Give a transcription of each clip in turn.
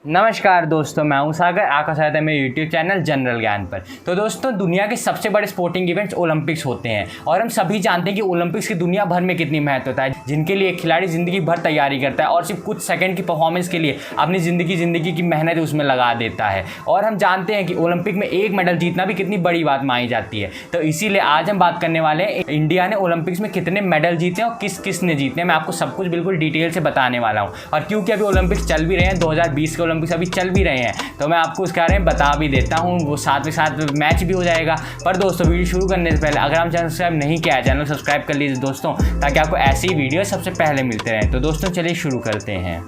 नमस्कार दोस्तों, मैं हूं सागर। आपका स्वागत है मेरे यूट्यूब चैनल जनरल ज्ञान पर। तो दोस्तों, दुनिया के सबसे बड़े स्पोर्टिंग इवेंट्स ओलंपिक्स होते हैं और हम सभी जानते हैं कि ओलंपिक्स की दुनिया भर में कितनी महत्वता है, जिनके लिए खिलाड़ी ज़िंदगी भर तैयारी करता है और सिर्फ कुछ सेकंड की परफॉर्मेंस के लिए अपनी ज़िंदगी की मेहनत उसमें लगा देता है। और हम जानते हैं कि ओलंपिक में एक मेडल जीतना भी कितनी बड़ी बात मानी जाती है। तो इसीलिए आज हम बात करने वाले हैं इंडिया ने ओलंपिक्स में कितने मेडल जीते हैं और किस किस ने जीते हैं। मैं आपको सब कुछ बिल्कुल डिटेल से बताने वाला हूँ। और क्योंकि अभी ओलंपिक्स चल भी रहे हैं, 2020 के ओलंपिक्स अभी चल भी रहे हैं, तो मैं आपको उसके बारे में बता भी देता हूँ। वो साथ में साथ मैच भी हो जाएगा। पर दोस्तों, वीडियो शुरू करने से पहले अगर हम चैनल सब्सक्राइब नहीं किया है, चैनल सब्सक्राइब कर लीजिए दोस्तों, ताकि आपको ऐसी वीडियो सबसे पहले मिलते रहें। तो दोस्तों, चलिए शुरू करते हैं।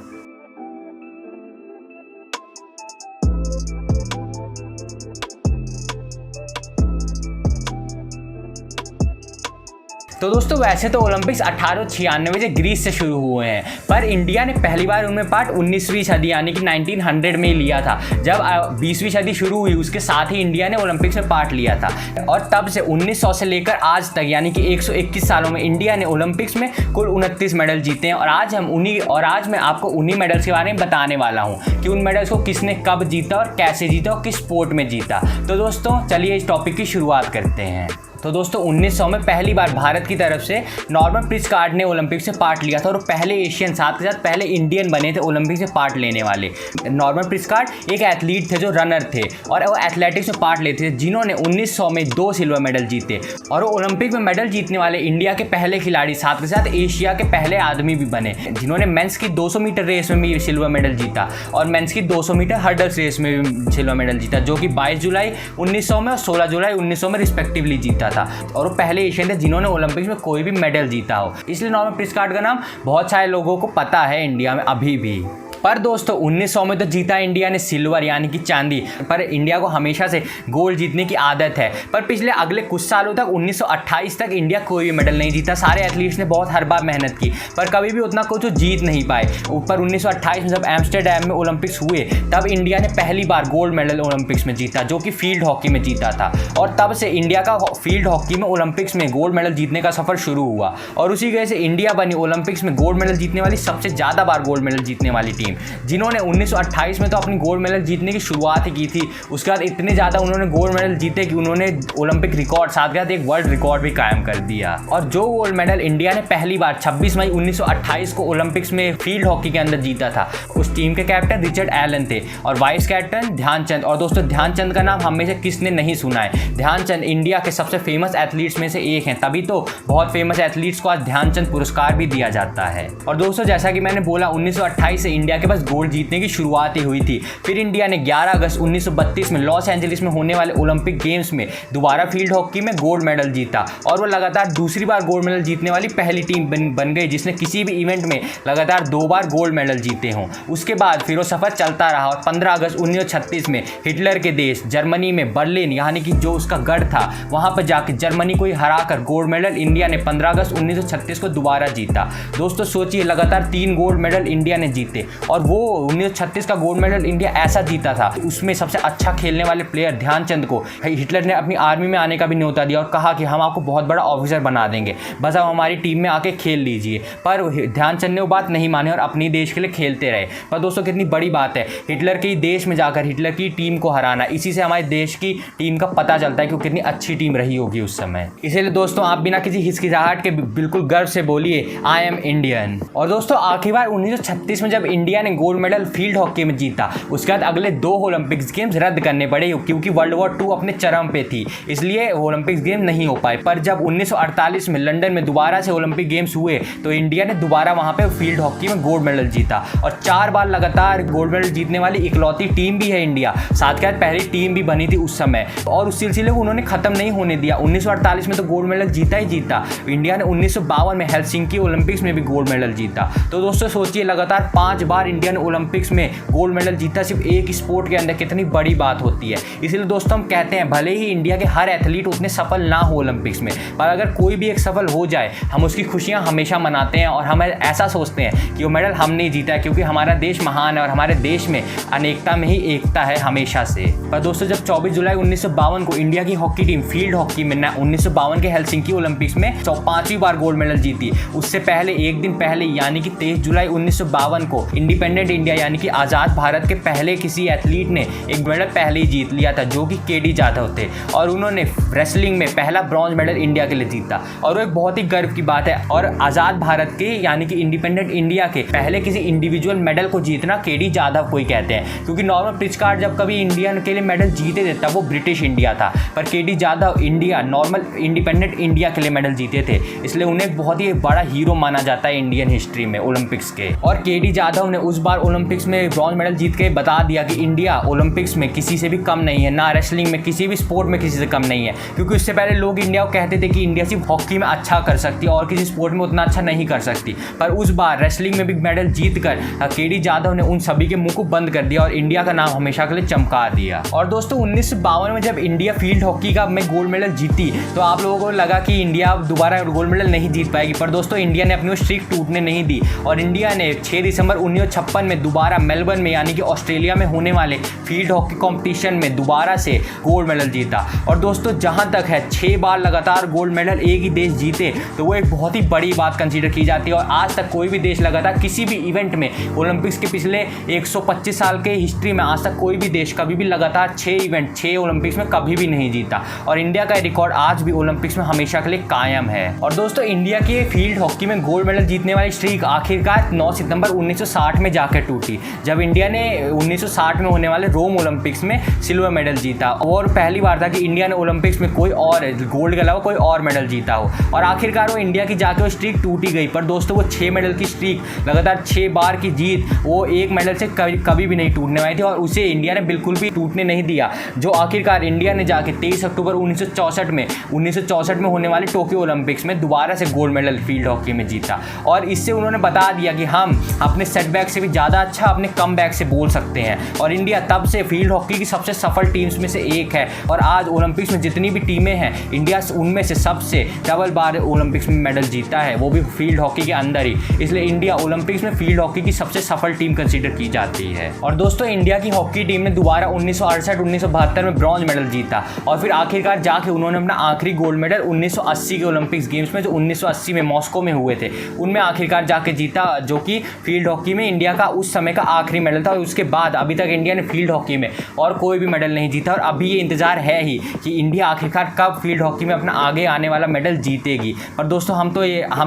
तो दोस्तों, वैसे तो ओलंपिक्स 1896 से ग्रीस से शुरू हुए हैं, पर इंडिया ने पहली बार उनमें पार्ट 19वीं सदी यानी कि 1900 में ही लिया था। जब 20वीं सदी शुरू हुई, उसके साथ ही इंडिया ने ओलंपिक्स में पार्ट लिया था। और तब से 1900 से लेकर आज तक यानी कि 121 सालों में इंडिया ने ओलंपिक्स में कुल 29 मेडल जीते हैं। और आज मैं आपको उन्हीं मेडल्स के बारे में बताने वाला हूँ कि उन मेडल्स को किसने कब जीता और कैसे जीता और किस स्पोर्ट में जीता। तो दोस्तों, चलिए इस टॉपिक की शुरुआत करते हैं। तो दोस्तों, 1900 में पहली बार भारत की तरफ से नॉर्मन प्रिस्कार्ड ने ओलंपिक से पार्ट लिया था और पहले एशियन, साथ के साथ पहले इंडियन बने थे ओलंपिक से पार्ट लेने वाले। नॉर्मन प्रिस्कार्ड एक एथलीट थे जो रनर थे और वो एथलेटिक्स में पार्ट लेते थे, जिन्होंने 1900 में 2 सिल्वर मेडल जीते। और वो ओलंपिक में मेडल जीतने वाले इंडिया के पहले खिलाड़ी, साथ के साथ एशिया के पहले आदमी भी बने, जिन्होंने मेंस की 200 मीटर रेस में भी सिल्वर मेडल जीता और मेंस की 200 मीटर हर्डल्स रेस में भी सिल्वर मेडल जीता, जो कि 22 जुलाई 1900 में और 16 जुलाई 1900 में रिस्पेक्टिवली जीता था। और वो पहले एशियन थे जिन्होंने ओलंपिक्स में कोई भी मेडल जीता हो। इसलिए नॉर्मन प्रिस्कार्ड का नाम बहुत सारे लोगों को पता है इंडिया में अभी भी। पर दोस्तों, 1900 में तो जीता इंडिया ने सिल्वर यानी कि चांदी, पर इंडिया को हमेशा से गोल्ड जीतने की आदत है। पर पिछले अगले कुछ सालों तक 1928 तक इंडिया कोई भी मेडल नहीं जीता। सारे एथलीट्स ने बहुत हर बार मेहनत की, पर कभी भी उतना कुछ जीत नहीं पाए। ऊपर 1928 में जब एम्स्टरडैम में ओलंपिक्स हुए, तब इंडिया ने पहली बार गोल्ड मेडल ओलंपिक्स में जीता, जो कि फील्ड हॉकी में जीता था। और तब से इंडिया का फील्ड हॉकी में ओलंपिक्स में गोल्ड मेडल जीतने का सफर शुरू हुआ और उसी वजह से इंडिया बनी ओलंपिक्स में गोल्ड मेडल जीतने वाली सबसे ज़्यादा बार गोल्ड मेडल जीतने वाली टीम, जिन्होंने 1928 में तो अपनी गोल्ड मेडल जीतने की शुरुआत ही की थी। उसके बाद इतने ज़्यादा उन्होंने गोल्ड मेडल जीते कि उन्होंने ओलंपिक रिकॉर्ड, साथ के साथ एक वर्ल्ड रिकॉर्ड भी कायम कर दिया। और जो गोल्ड मेडल इंडिया ने पहली बार 26 मई 1928 को ओलंपिक्स में फील्ड हॉकी के अंदर जीता था, उस टीम के कैप्टन रिचर्ड एलन थे और वाइस कैप्टन ध्यानचंद। और दोस्तों, ध्यानचंद का नाम हमें से किसने नहीं सुना है। ध्यानचंद इंडिया के सबसे फेमस एथलीट्स में से एक हैं, तभी तो बहुत फेमस एथलीट्स को आज ध्यानचंद पुरस्कार भी दिया जाता है। और दोस्तों, जैसा कि मैंने बोला, 1928 से इंडिया के पास गोल्ड जीतने की शुरुआत ही हुई थी। फिर इंडिया ने 11 अगस्त 1932 में लॉस एंजलिस में होने वाले ओलंपिक गेम्स में दोबारा फील्ड हॉकी में गोल्ड मेडल जीता और वो लगातार दूसरी बार गोल्ड मेडल जीतने वाली पहली टीम बन गई जिसने किसी भी इवेंट में लगातार 2 बार गोल्ड मेडल जीते हों। उसके बाद फिर वो सफर चलता रहा और 15 अगस्त 1936 में हिटलर के देश जर्मनी में बर्लिन यानी कि जो उसका गढ़ था, वहां पर जाकर जर्मनी को ही हराकर गोल्ड मेडल इंडिया ने 15 अगस्त 1936 को दोबारा जीता। दोस्तों सोचिए, लगातार 3 गोल्ड मेडल इंडिया ने जीते और वो 1936 का गोल्ड मेडल इंडिया ऐसा जीता था, उसमें सबसे अच्छा खेलने वाले प्लेयर ध्यानचंद को हिटलर ने अपनी आर्मी में आने का भी न्योता दिया और कहा कि हम आपको बहुत बड़ा ऑफिसर बना देंगे, बस आप हमारी टीम में आके खेल लीजिए। पर ध्यानचंद ने वो बात नहीं मानी और अपनी देश के लिए खेलते रहे। पर दोस्तों, कितनी बड़ी बात है हिटलर के देश में जाकर हिटलर की टीम को हराना। इसी से हमारे देश की टीम का पता चलता है कि वो कितनी अच्छी टीम रही होगी उस समय। इसीलिए दोस्तों, आप बिना किसी हिचकिचाहट के बिल्कुल गर्व से बोलिए, आई एम इंडियन। और दोस्तों, आखिरी बार 1936 में जब इंडिया ने गोल्ड मेडल फील्ड हॉकी में जीता, उसके बाद अगले 2 ओलंपिक्स गेम्स रद्द करने पड़े क्योंकि वर्ल्ड वॉर 2 अपने चरम पे थी, इसलिए ओलंपिक्स गेम नहीं हो पाए। पर जब 1948 में लंदन में दोबारा से ओलंपिक गेम्स हुए, तो इंडिया ने दोबारा वहां पे फील्ड हॉकी में गोल्ड मेडल जीता और 4 बार लगातार गोल्ड मेडल जीतने वाली इकलौती टीम भी है इंडिया। साथ के साथ पहली टीम भी बनी थी उस समय और उस सिलसिले को उन्होंने खत्म नहीं होने दिया। 1948 में तो गोल्ड मेडल जीता ही जीता। इंडिया ने 1952 में हेलसिंकी ओलंपिक्स में भी गोल्ड मेडल जीता। तो दोस्तों सोचिए, लगातार 5 बार इंडिया ने ओलंपिक्स में गोल्ड मेडल जीता सिर्फ एक स्पोर्ट के अंदर, कितनी बड़ी बात होती है। इसलिए दोस्तों, हम कहते हैं भले ही इंडिया के हर एथलीट उतने सफल ना हो ओलंपिक्स में, पर अगर कोई भी एक सफल हो जाए, हम उसकी खुशियां हमेशा मनाते हैं और हम ऐसा सोचते हैं कि वो मेडल हमने जीता है, क्योंकि हमारा देश महान है और हमारे देश में अनेकता में ही एकता है हमेशा से। पर दोस्तों, जब 24 जुलाई 1952 को इंडिया की हॉकी टीम फील्ड हॉकी में 1952 के हेलसिंकी ओलंपिक्स में 5वीं बार गोल्ड मेडल जीती, उससे पहले एक दिन पहले यानी कि 23 जुलाई 1952 को इंडिपेंडेंट इंडिया यानी कि आज़ाद भारत के पहले किसी एथलीट ने एक मेडल पहले ही जीत लिया था, जो कि केडी जाधव थे, और उन्होंने रेसलिंग में पहला ब्रॉन्ज मेडल इंडिया के लिए जीता, और वो एक बहुत ही गर्व की बात है। और आज़ाद भारत के यानी कि इंडिपेंडेंट इंडिया के पहले किसी इंडिविजुअल मेडल को जीतना केडी जाधव को ही कहते हैं, क्योंकि नॉर्मल प्रिचकार्ड जब कभी इंडिया के लिए मेडल जीते थे तब वो ब्रिटिश इंडिया था, पर KD Jadhav India normal independent India के लिए मेडल जीते थे, इसलिए उन्हें बहुत ही बड़ा हीरो माना जाता है इंडियन हिस्ट्री में ओलंपिक्स के। और केडी जाधव ने उस बार ओलंपिक्स में ब्रॉन्ज मेडल जीत के बता दिया कि इंडिया ओलंपिक्स में किसी से भी कम नहीं है, ना रेसलिंग में, किसी भी स्पोर्ट में किसी से कम नहीं है, क्योंकि उससे पहले लोग इंडिया को कहते थे कि इंडिया सिर्फ हॉकी में अच्छा कर सकती है और किसी स्पोर्ट में उतना अच्छा नहीं कर सकती, पर उस बार रेसलिंग में भी मेडल जीत कर केडी जाधव ने उन सभी के मुंह को बंद कर दिया और इंडिया का नाम हमेशा के लिए चमका दिया। और दोस्तों 1952 में जब इंडिया फील्ड हॉकी का में गोल्ड मेडल जीती तो आप लोगों को लगा कि इंडिया दोबारा गोल्ड मेडल नहीं जीत पाएगी, पर दोस्तों इंडिया ने अपनी वो स्ट्रीक टूटने नहीं दी और इंडिया ने 6 दिसंबर 1956 में दोबारा मेलबर्न में यानी कि ऑस्ट्रेलिया में होने वाले फील्ड हॉकी कॉम्पिटिशन में दोबारा से गोल्ड मेडल जीता। और दोस्तों जहां तक है 6 बार लगातार गोल्ड मेडल एक ही देश जीते तो वो एक बहुत ही बड़ी बात कंसीडर की जाती है, और आज तक कोई भी देश लगातार किसी भी इवेंट में ओलंपिक्स के पिछले 125 साल के हिस्ट्री में आज तक कोई भी देश कभी भी लगातार 6 ओलंपिक्स में कभी भी नहीं जीता, और इंडिया का रिकॉर्ड आज भी ओलंपिक्स में हमेशा के लिए कायम है। और दोस्तों इंडिया के फील्ड हॉकी में गोल्ड मेडल जीतने वाली स्ट्रीक आखिरकार 9 सितंबर 1960 में जाकर टूटी, जब इंडिया ने 1960 में होने वाले रोम ओलंपिक्स में सिल्वर मेडल जीता, और पहली बार था कि इंडिया ने ओलंपिक्स में कोई और गोल्ड के अलावा कोई और मेडल जीता हो, और आखिरकार वो इंडिया की जाके वो स्ट्रीक टूटी गई। पर दोस्तों वो 6 मेडल की स्ट्रीक लगातार 6 बार की जीत वो एक मेडल से कभी भी नहीं टूटने वाली थी, और उसे इंडिया ने बिल्कुल भी टूटने नहीं दिया, जो आखिरकार इंडिया ने जाके 23 अक्टूबर 1964 में होने वाले टोक्यो ओलंपिक्स में दोबारा से गोल्ड मेडल फील्ड हॉकी में जीता। और इससे उन्होंने बता दिया कि हम अपने सेटबैक से भी ज़्यादा अच्छा अपने कम बैक से बोल सकते हैं, और इंडिया तब से फील्ड हॉकी की सबसे सफल टीम्स में से एक है, और आज ओलंपिक्स में जितनी भी टीमें हैं इंडिया उनमें से सबसे डबल बार ओलंपिक्स में मेडल जीता है, वो भी फील्ड हॉकी के अंदर ही, इसलिए इंडिया ओलंपिक्स में फील्ड हॉकी की सबसे सफल टीम कंसीडर की जाती है। और दोस्तों इंडिया की हॉकी टीम ने दोबारा 1968-1972 में ब्रॉन्ज मेडल जीता, और फिर आखिरकार जाके उन्होंने अपना आखिरी गोल्ड मेडल 1980 के ओलंपिक्स गेम्स में, जो 1980 में मॉस्को में हुए थे, उनमें आखिरकार जाके जीता, जो कि फील्ड हॉकी में इंडिया का उस समय का आखिरी मेडल था। और उसके बाद अभी तक इंडिया ने फील्ड हॉकी में और कोई भी मेडल नहीं जीता, और अभी ये इंतजार है ही कि इंडिया आखिरकार कब फील्ड हॉकी में अपना आगे आने वाला मेडल जीतेगी। पर दोस्तों हम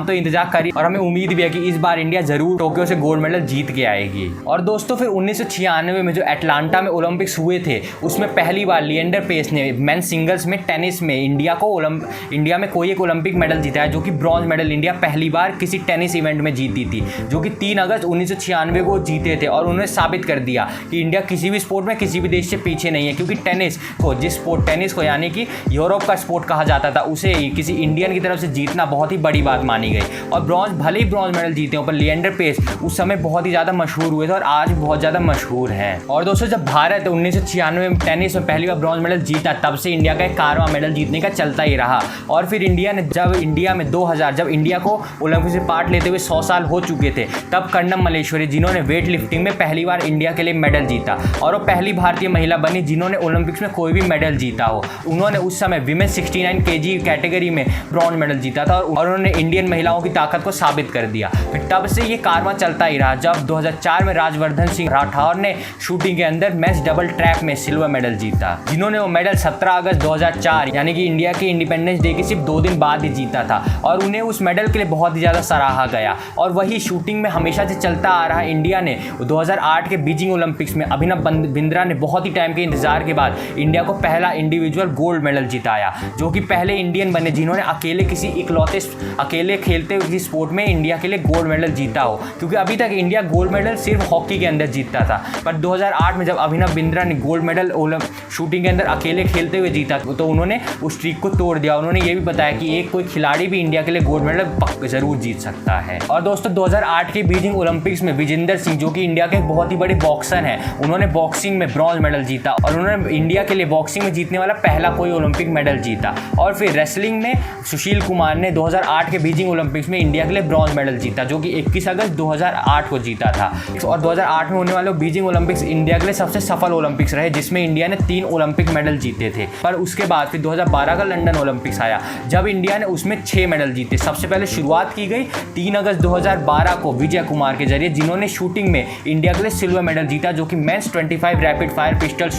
तो इंतजार करी, और हमें उम्मीद भी है कि इस बार इंडिया जरूर टोक्यो से गोल्ड मेडल जीत के आएगी। और दोस्तों फिर 1996 में जो एटलांटा में ओलंपिक्स हुए थे, उसमें पहली बार लिएंडर पेस ने मेंस सिंगल्स में टेनिस में इंडिया में कोई एक ओलंपिक मेडल जीता है, जो कि ब्रॉन्ज मेडल इंडिया पहली बार किसी टेनिस इवेंट में जीती थी, जो कि 3 अगस्त 1996 को जीते थे। और उन्होंने साबित कर दिया कि इंडिया किसी भी स्पोर्ट में किसी भी देश से पीछे नहीं है, क्योंकि टेनिस को यानी कि यूरोप का स्पोर्ट कहा जाता था, उसे किसी इंडियन की तरफ से जीतना बहुत ही बड़ी बात मानी गई। और भले ही ब्रॉन्ज मेडल जीते हो, पर लिएंडर पेस उस समय बहुत ही ज़्यादा मशहूर हुए थे और आज बहुत ज़्यादा मशहूर हैं। और दोस्तों जब भारत 1996 में टेनिस में पहली बार ब्रॉन्ज मेडल जीता, तब से इंडिया का एक कारवां मेडल जीतने का चलता ही रहा। और फिर इंडिया ने जब इंडिया को ओलंपिक्स में पार्ट लेते हुए 100 साल हो चुके थे, तब कर्णम मल्लेश्वरी, जिन्होंने वेट लिफ्टिंग में पहली बार इंडिया के लिए मेडल जीता, और वो पहली भारतीय महिला बनी जिन्होंने ओलंपिक्स में कोई भी मेडल जीता हो। उन्होंने उस समय विमेन 69 kg कैटेगरी में ब्रॉन्ज मेडल जीता था, और उन्होंने इंडियन महिलाओं की ताकत को साबित कर दिया। फिर तब से ये कारवां चलता ही रहा, जब 2004 में राजवर्धन सिंह राठौर ने शूटिंग के अंदर मेंस डबल ट्रैप में सिल्वर मेडल जीता, जिन्होंने वो मेडल 17 अगस्त 2004 यानी कि इंडिया के इंडिपेंडेंस डे के सिर्फ 2 दिन बाद ही जीता था, और उन्हें उस मेडल के लिए बहुत ही ज़्यादा सराहा गया। और वही शूटिंग में हमेशा से चलता आ रहा, इंडिया ने 2008 के बीजिंग ओलंपिक्स में अभिनव बिंद्रा ने बहुत ही टाइम के इंतजार के बाद इंडिया को पहला इंडिविजुअल गोल्ड मेडल जिताया, जो कि पहले इंडियन बने जिन्होंने अकेले खेलते हुए किसी स्पोर्ट में इंडिया के लिए गोल्ड मेडल जीता हो, क्योंकि अभी तक इंडिया गोल्ड मेडल सिर्फ हॉकी के अंदर जीतता था। पर 2008 में जब अभिनव बिंद्रा ने गोल्ड मेडल शूटिंग के अंदर अकेले खेलते हुए जीता, तो उन्होंने उस स्ट्रीक को तोड़ दिया। उन्होंने ये भी बताया कि एक कोई खिलाड़ी भी इंडिया के लिए गोल्ड मेडल जरूर जीत सकता है। और दोस्तों 2008 के बीजिंग ओलंपिक्स में विजेंदर सिंह, जो कि इंडिया के एक बहुत ही बड़े बॉक्सर हैं, उन्होंने बॉक्सिंग में ब्रॉन्ज मेडल जीता, और उन्होंने इंडिया के लिए बॉक्सिंग में जीतने वाला पहला कोई ओलंपिक मेडल जीता। और फिर रेसलिंग में सुशील कुमार ने 2008 के बीजिंग ओलंपिक्स में इंडिया के लिए ब्रॉन्ज मेडल जीता, जो कि 21 अगस्त 2008 को जीता था। और 2008 में होने वाले बीजिंग ओलंपिक्स इंडिया के लिए सबसे सफल ओलंपिक्स रहे, जिसमें इंडिया ने 3 ओलंपिक मेडल जीते थे। पर उसके बाद फिर 2012 का लंदन ओलंपिक्स आया, जब इंडिया ने उसमें 6 मेडल जीते। सबसे पहले शुरुआत की गई 3 अगस्त 2012 को विजय कुमार के जरिए, जिन्होंने उन्होंने शूटिंग में इंडिया के लिए सिल्वर मेडल जीता, जो कि men's 25 rapid fire pistol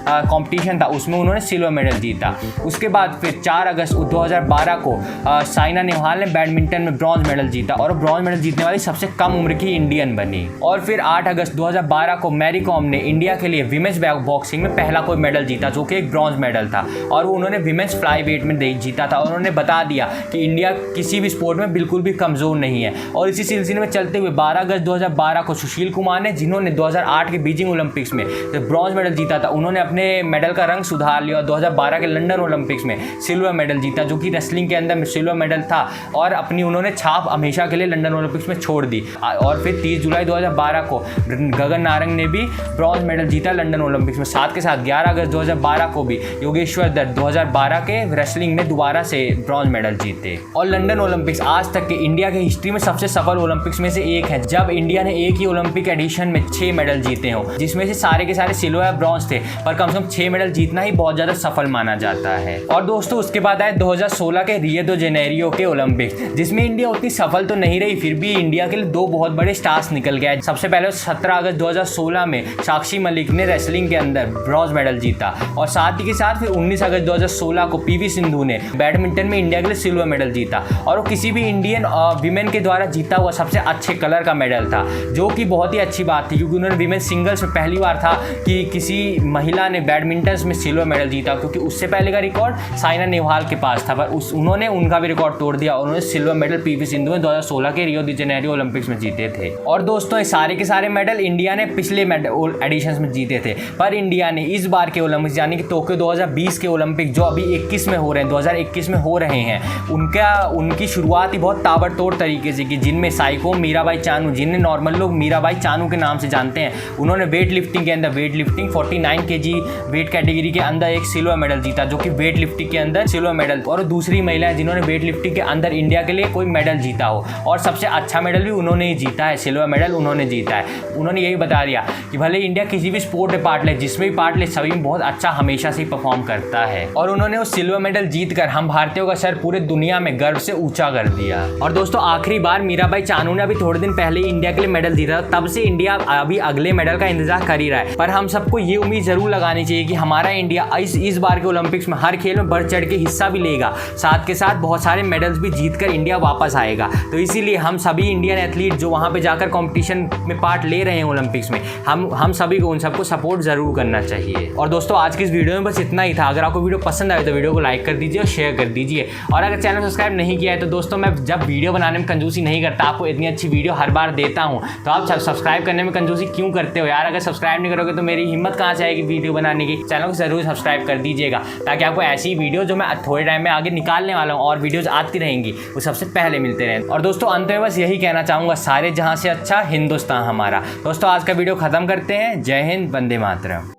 competition था, उसमें उन्होंने सिल्वर मेडल जीता। उसके बाद फिर 4 अगस्त 2012 को साइना नेहवाल ने बैडमिंटन में ब्रॉन्ज मेडल जीता और ब्रॉन्ज मेडल जीतने वाली सबसे कम उम्र की इंडियन बनी। और फिर 8 अगस्त 2012 को मैरी कॉम ने इंडिया के लिए विमेंस बॉक्सिंग में पहला कोई मेडल जीता, जो कि एक ब्रॉन्ज मेडल था, और वो उन्होंने विमेंस फ्लाई वेट में जीता था। और उन्होंने बता दिया कि इंडिया किसी भी स्पोर्ट में बिल्कुल भी कमज़ोर नहीं है। और इसी सिलसिले में चलते हुए 12 अगस्त 2012 को सुशील कुमार ने, जिन्होंने 2008 के बीजिंग ओलंपिक्स में ब्रॉन्ज मेडल जीता था, उन्होंने अपने मेडल का रंग सुधार लिया और 2012 के लंदन ओलंपिक्स में सिल्वर मेडल जीता, जो कि रेसलिंग के अंदर सिल्वर मेडल था, और अपनी उन्होंने छाप हमेशा के लिए लंदन ओलंपिक्स में छोड़ दी। और फिर 30 जुलाई 2012 को गगन नारंग ने भी ब्रॉन्ज मेडल जीता लंदन ओलंपिक्स में। साथ के साथ 11 अगस्त 2012 को भी योगेश्वर दत्त 2012 के रेसलिंग में दोबारा से ब्रॉन्ज मेडल जीते। और लंदन ओलंपिक्स आज तक के इंडिया के हिस्ट्री में सबसे सफल ओलंपिक्स में से एक है, जब इंडिया ने एक ही ओलंपिक एडिशन में 6 मेडल जीते हों, जिसमें से सारे के सारे सिल्वर या ब्रॉन्ज थे, पर कम से कम 6 मेडल जीतना ही बहुत ज़्यादा सफल माना जाता है। और दोस्तों उसके बाद आए 2016 के रियो द जेनेरियो के ओलंपिक्स, जिसमें इंडिया उतनी सफल तो नहीं रही, फिर भी इंडिया के लिए 2 बहुत बड़े स्टार्स निकल गए। सबसे पहले 17 अगस्त 2016 में साक्षी मलिक ने रेसलिंग के अंदर ब्रॉन्ज मेडल जीता, और साथ ही के साथ फिर 19 अगस्त 2016 को पीवी सिंधु ने बैडमिंटन में इंडिया के लिए सिल्वर मेडल जीता, और वो किसी भी इंडियन विमेन के द्वारा जीता हुआ सबसे अच्छे कलर का मेडल था, जो कि बहुत ही अच्छी बात थी, क्योंकि उन्होंने विमेन सिंगल्स में पहली बार था कि किसी महिला ने बैडमिंटन में सिल्वर मेडल जीता, क्योंकि उससे पहले का रिकॉर्ड साइना नेहवाल के पास था, पर उन्होंने उनका भी रिकॉर्ड तोड़ दिया और उन्होंने सिल्वर मेडल पीवी सिंधु में 2016 के रियो द जेनेरियो ओलंपिक्स में जीते थे। और दोस्तों ये सारे के सारे मेडल इंडिया ने पिछले एडिशंस में जीते थे, पर इंडिया ने इस बार के ओलंपिक्स यानी कि टोक्यो 2020 के ओलंपिक जो अभी 21 में हो रहे हैं, 2021 में हो रहे हैं, उनकी शुरुआत ही बहुत ताबड़तोड़ तरीके से की, जिनमें साइको मीराबाई चानू, जिन्हें नॉर्मल लोग मीराबाई चानू के नाम से जानते हैं, उन्होंने वेट लिफ्टिंग के अंदर 49 kg वेट कैटेगरी के अंदर एक सिल्वर मेडल जीता, जो कि वेट लिफ्टिंग के अंदर सिल्वर मेडल, और दूसरी महिला है जिन्होंने वेट लिफ्टिंग के अंदर इंडिया के लिए कोई मेडल जीता हो, और सबसे अच्छा मेडल भी उन्होंने ही जीता है, सिल्वर मेडल उन्होंने जीता है। उन्होंने यही बता दिया कि भले इंडिया किसी भी स्पोर्ट में पार्ट ले, जिसमें भी पार्ट ले, सभी में बहुत अच्छा हमेशा से परफॉर्म करता है, और उन्होंने वो सिल्वर मेडल जीतकर हम भारतीयों का सर पूरे दुनिया में गर्व से ऊंचा कर दिया। और दोस्तों आखिरी बार मीराबाई चानू ने अभी थोड़े दिन पहले इंडिया के लिए मेडल जीता, तब से इंडिया अभी अगले मेडल का इंतजार कर ही रहा है, पर हम सबको ये उम्मीद जरूर लगानी चाहिए कि हमारा इंडिया इस बार के ओलंपिक्स में हर खेल में बढ़ चढ़ के हिस्सा भी लेगा, साथ के साथ बहुत सारे मेडल्स भी जीतकर इंडिया वापस आएगा। तो इसीलिए हम सभी इंडियन एथलीट जो वहाँ पे जाकर कंपटीशन में पार्ट ले रहे हैं ओलंपिक्स में, हम सभी को उन सबको सपोर्ट जरूर करना चाहिए। और दोस्तों आज की इस वीडियो में बस इतना ही था। अगर आपको वीडियो पसंद आए तो वीडियो को लाइक कर दीजिए और शेयर कर दीजिए, और अगर चैनल सब्सक्राइब नहीं किया है तो दोस्तों मैं जब वीडियो बनाने में कंजूसी नहीं करता, आपको इतनी अच्छी वीडियो हर बार देता हूँ, तो आप सब्सक्राइब करने में कंजूसी क्यों करते हो यार? अगर सब्सक्राइब नहीं करोगे तो मेरी हिम्मत कहाँ से आएगी वीडियो बनाने की? चैनल को जरूर सब्सक्राइब कर दीजिएगा, ताकि आपको ऐसी वीडियो जो मैं थोड़े टाइम में आगे निकालने वाला हूँ और वीडियोज़ आती रहेंगी, वो सबसे पहले मिलते रहें। और दोस्तों अंत में बस यही कहना चाहूँगा, सारे जहाँ से अच्छा हिंदुस्तान हमारा। दोस्तों आज का वीडियो खत्म करते हैं। जय हिंद, वंदे मातरम।